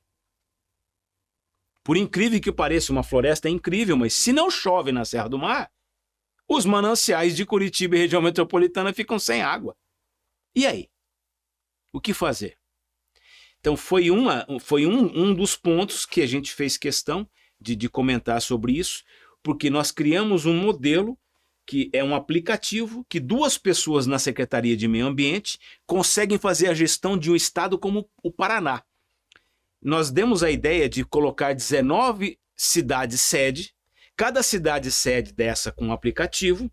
Por incrível que pareça, uma floresta é incrível, mas se não chove na Serra do Mar, os mananciais de Curitiba e região metropolitana ficam sem água. E aí? O que fazer? Então foi um dos pontos que a gente fez questão de comentar sobre isso, porque nós criamos um modelo que é um aplicativo que 2 pessoas na Secretaria de Meio Ambiente conseguem fazer a gestão de um estado como o Paraná. Nós demos a ideia de colocar 19 cidades-sede, cada cidade-sede dessa com um aplicativo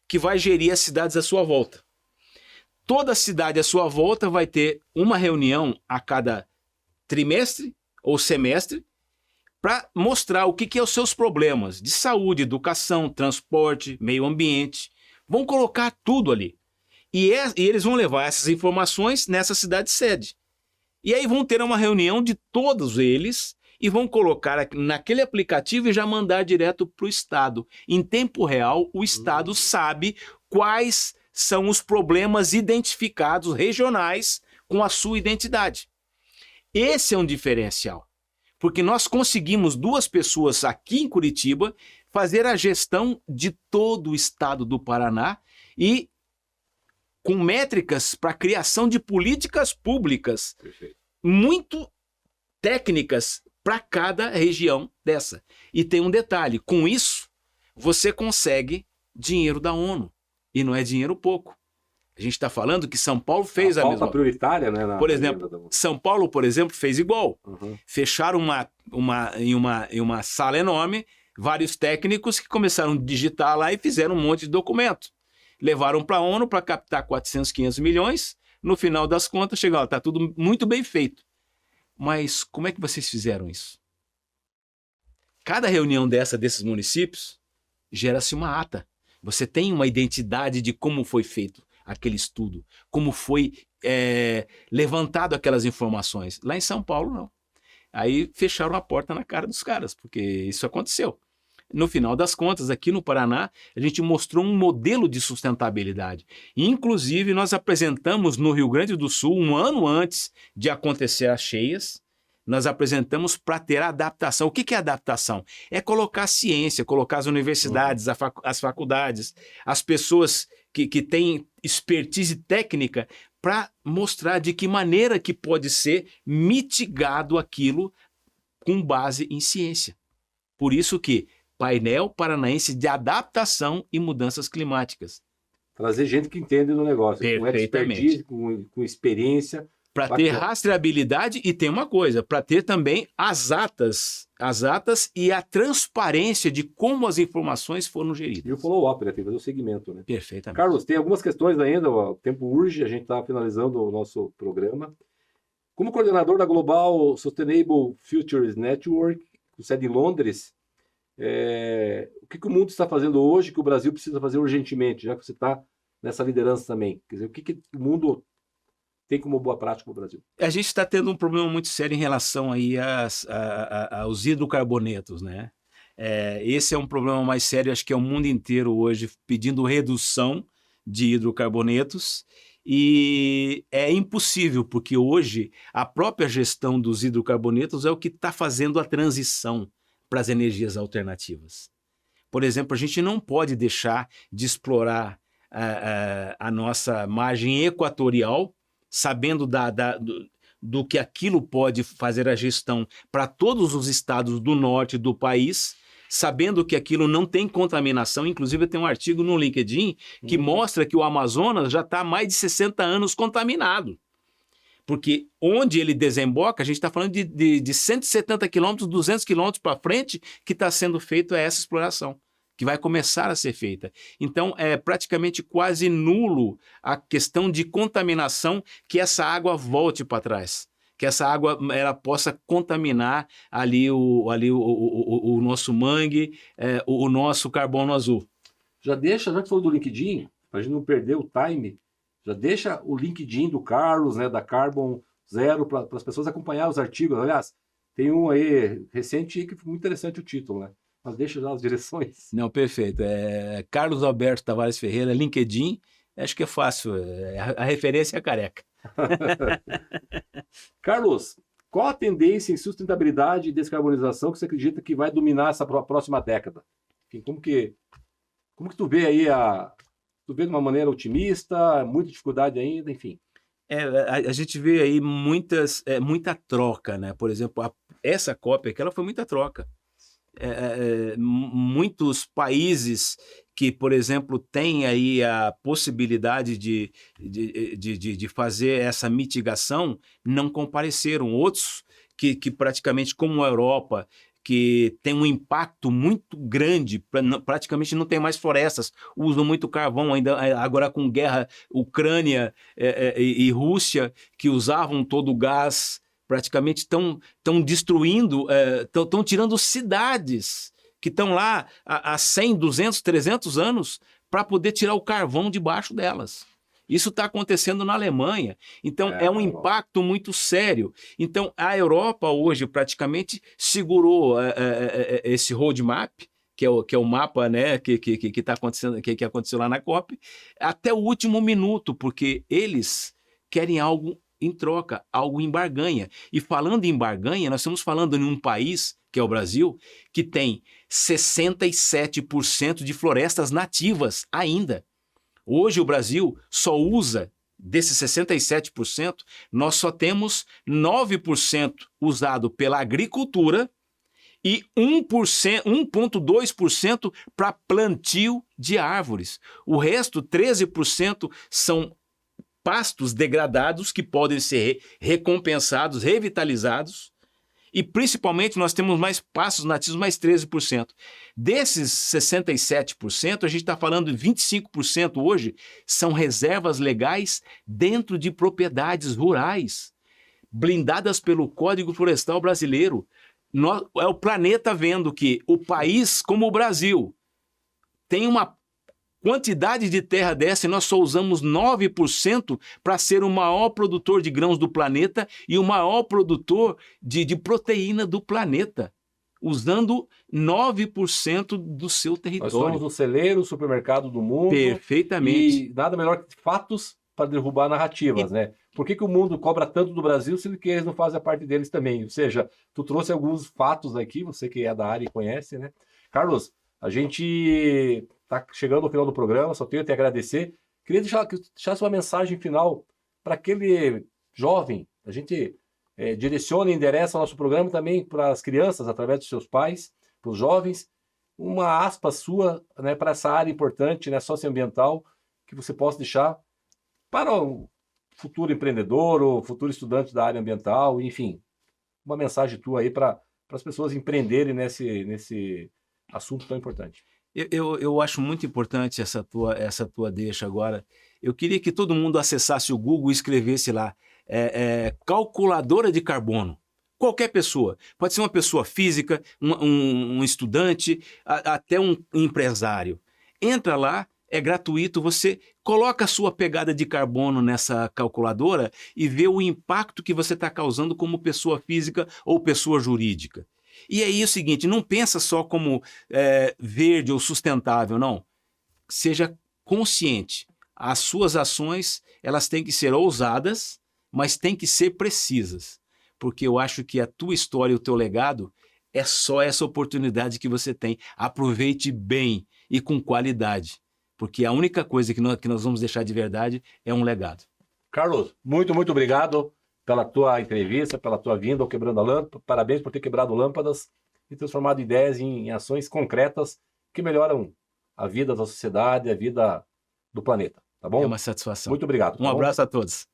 que vai gerir as cidades à sua volta. Toda cidade à sua volta vai ter uma reunião a cada trimestre ou semestre para mostrar o que é os seus problemas de saúde, educação, transporte, meio ambiente. Vão colocar tudo ali. E eles vão levar essas informações nessa cidade-sede. E aí vão ter uma reunião de todos eles e vão colocar naquele aplicativo e já mandar direto para o Estado. Em tempo real, o Estado sabe quais são os problemas identificados regionais com a sua identidade. Esse é um diferencial. Porque nós conseguimos 2 pessoas aqui em Curitiba fazer a gestão de todo o estado do Paraná e com métricas para a criação de políticas públicas muito técnicas para cada região dessa. E tem um detalhe, com isso você consegue dinheiro da ONU e não é dinheiro pouco. A gente está falando que São Paulo fez a mesma coisa. Prioritária, né? Por exemplo, São Paulo, por exemplo, fez igual. Fecharam em uma sala enorme, vários técnicos que começaram a digitar lá e fizeram um monte de documento. Levaram para a ONU para captar 400, 500 milhões. No final das contas, chegaram, está tudo muito bem feito. Mas como é que vocês fizeram isso? Cada reunião desses municípios, gera-se uma ata. Você tem uma identidade de como foi feito aquele estudo, como foi levantado aquelas informações. Lá em São Paulo, não. Aí fecharam a porta na cara dos caras, porque isso aconteceu. No final das contas, aqui no Paraná, a gente mostrou um modelo de sustentabilidade. Inclusive, nós apresentamos no Rio Grande do Sul, um ano antes de acontecer as cheias, nós apresentamos para ter a adaptação. O que é adaptação? É colocar a ciência, colocar as universidades, as faculdades, as pessoas que têm expertise técnica para mostrar de que maneira que pode ser mitigado aquilo com base em ciência. Por isso que Painel Paranaense de Adaptação e Mudanças Climáticas. Trazer gente que entende do negócio, com expertise, com experiência. Para ter rastreabilidade e tem uma coisa, para ter também as atas e a transparência de como as informações foram geridas. E o follow-up, né? Tem que fazer o segmento, né? Perfeitamente. Carlos, tem algumas questões ainda, o tempo urge, a gente está finalizando o nosso programa. Como coordenador da Global Sustainable Futures Network, com sede em Londres, o que o mundo está fazendo hoje que o Brasil precisa fazer urgentemente, já que você está nessa liderança também? Quer dizer, o que o mundo tem como boa prática no Brasil? A gente está tendo um problema muito sério em relação aí aos hidrocarbonetos, né? Esse é um problema mais sério, acho que é o mundo inteiro hoje pedindo redução de hidrocarbonetos e é impossível, porque hoje a própria gestão dos hidrocarbonetos é o que está fazendo a transição para as energias alternativas. Por exemplo, a gente não pode deixar de explorar a nossa margem equatorial, sabendo do que aquilo pode fazer a gestão para todos os estados do norte do país, sabendo que aquilo não tem contaminação. Inclusive, tem um artigo no LinkedIn que mostra que o Amazonas já está há mais de 60 anos contaminado. Porque onde ele desemboca, a gente está falando de 170 quilômetros, 200 quilômetros para frente, que está sendo feita essa exploração, que vai começar a ser feita. Então, é praticamente quase nulo a questão de contaminação, que essa água volte para trás, que essa água ela possa contaminar ali o nosso mangue, o nosso carbono azul. Já que falou do LinkedIn, para a gente não perder o time, já deixa o LinkedIn do Carlos, né, da Carbon zero, para as pessoas acompanhar os artigos. Aliás, tem um aí recente que foi muito interessante o título, né? Mas deixa já as direções. Não, perfeito. Carlos Alberto Tavares Ferreira, LinkedIn, acho que é fácil. A referência é a Careca. Carlos, qual a tendência em sustentabilidade e descarbonização que você acredita que vai dominar essa próxima década? Enfim, como que tu vê aí tu vê de uma maneira otimista, muita dificuldade ainda, enfim. A gente vê aí muita troca, né? Por exemplo, essa COP aqui, ela foi muita troca. Muitos países que, por exemplo, têm aí a possibilidade de fazer essa mitigação não compareceram. Outros que praticamente, como a Europa, que tem um impacto muito grande, praticamente não tem mais florestas, usam muito carvão, ainda agora com guerra Ucrânia e Rússia, que usavam todo o gás, praticamente estão destruindo, estão tirando cidades que estão lá há 100, 200, 300 anos para poder tirar o carvão debaixo delas. Isso está acontecendo na Alemanha. Então, é um impacto muito sério. Então, a Europa hoje praticamente segurou esse roadmap, que é o mapa, né, que aconteceu lá na COP, até o último minuto, porque eles querem algo em troca, algo em barganha. E falando em barganha, nós estamos falando em um país, que é o Brasil, que tem 67% de florestas nativas ainda. Hoje o Brasil só usa, desses 67%, nós só temos 9% usado pela agricultura e 1,2% para plantio de árvores. O resto, 13%, são pastos degradados que podem ser recompensados, revitalizados. E, principalmente, nós temos mais pastos nativos, mais 13%. Desses 67%, a gente está falando de 25% hoje, são reservas legais dentro de propriedades rurais, blindadas pelo Código Florestal Brasileiro. É o planeta vendo que o país, como o Brasil, tem uma quantidade de terra dessa e nós só usamos 9% para ser o maior produtor de grãos do planeta e o maior produtor de proteína do planeta, usando 9% do seu território. Nós somos o celeiro, o supermercado do mundo. Perfeitamente. E nada melhor que fatos para derrubar narrativas, né? Por que o mundo cobra tanto do Brasil, sendo que eles não fazem a parte deles também? Ou seja, tu trouxe alguns fatos aqui, você que é da área e conhece, né? Carlos, a gente está chegando ao final do programa, só tenho a te agradecer. Queria deixar uma mensagem final para aquele jovem. A gente direciona e endereça o nosso programa também para as crianças, através dos seus pais, para os jovens. Uma aspa sua, né, para essa área importante, né, socioambiental, que você possa deixar para o futuro empreendedor, ou futuro estudante da área ambiental, enfim. Uma mensagem tua aí para as pessoas empreenderem nesse assunto tão importante. Eu acho muito importante essa tua deixa agora. Eu queria que todo mundo acessasse o Google e escrevesse lá calculadora de carbono. Qualquer pessoa. Pode ser uma pessoa física, um estudante, até um empresário. Entra lá, é gratuito, você coloca a sua pegada de carbono nessa calculadora e vê o impacto que você está causando como pessoa física ou pessoa jurídica. E aí é o seguinte, não pensa só como verde ou sustentável, não. Seja consciente. As suas ações, elas têm que ser ousadas, mas têm que ser precisas. Porque eu acho que a tua história e o teu legado é só essa oportunidade que você tem. Aproveite bem e com qualidade. Porque a única coisa que nós vamos deixar de verdade é um legado. Carlos, muito, muito obrigado pela tua entrevista, pela tua vinda ao Quebrando a Lâmpada. Parabéns por ter quebrado lâmpadas e transformado ideias em ações concretas que melhoram a vida da sociedade, a vida do planeta. Tá bom? É uma satisfação. Muito obrigado. Um abraço a todos.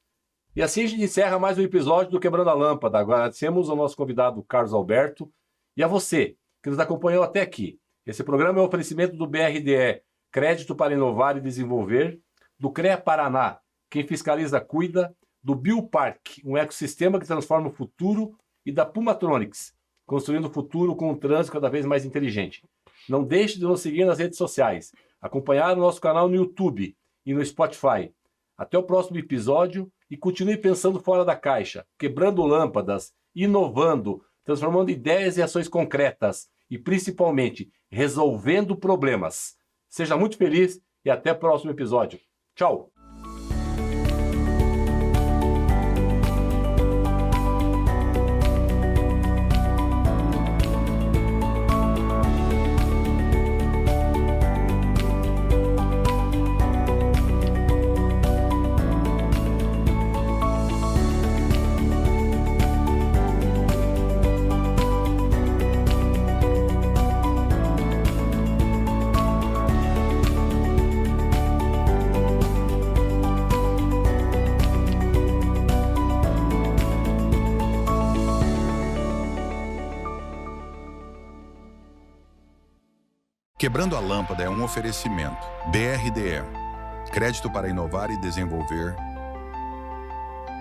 E assim a gente encerra mais um episódio do Quebrando a Lâmpada. Agradecemos ao nosso convidado Carlos Alberto e a você que nos acompanhou até aqui. Esse programa é um oferecimento do BRDE, Crédito para Inovar e Desenvolver, do CREA Paraná, quem fiscaliza cuida, do Biopark, um ecossistema que transforma o futuro, e da Pumatronics, construindo o futuro com um trânsito cada vez mais inteligente. Não deixe de nos seguir nas redes sociais, acompanhar o nosso canal no YouTube e no Spotify. Até o próximo episódio e continue pensando fora da caixa, quebrando lâmpadas, inovando, transformando ideias em ações concretas e, principalmente, resolvendo problemas. Seja muito feliz e até o próximo episódio. Tchau! Quebrando a Lâmpada é um oferecimento. BRDE. Crédito para inovar e desenvolver.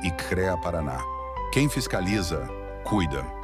E CREA Paraná. Quem fiscaliza, cuida.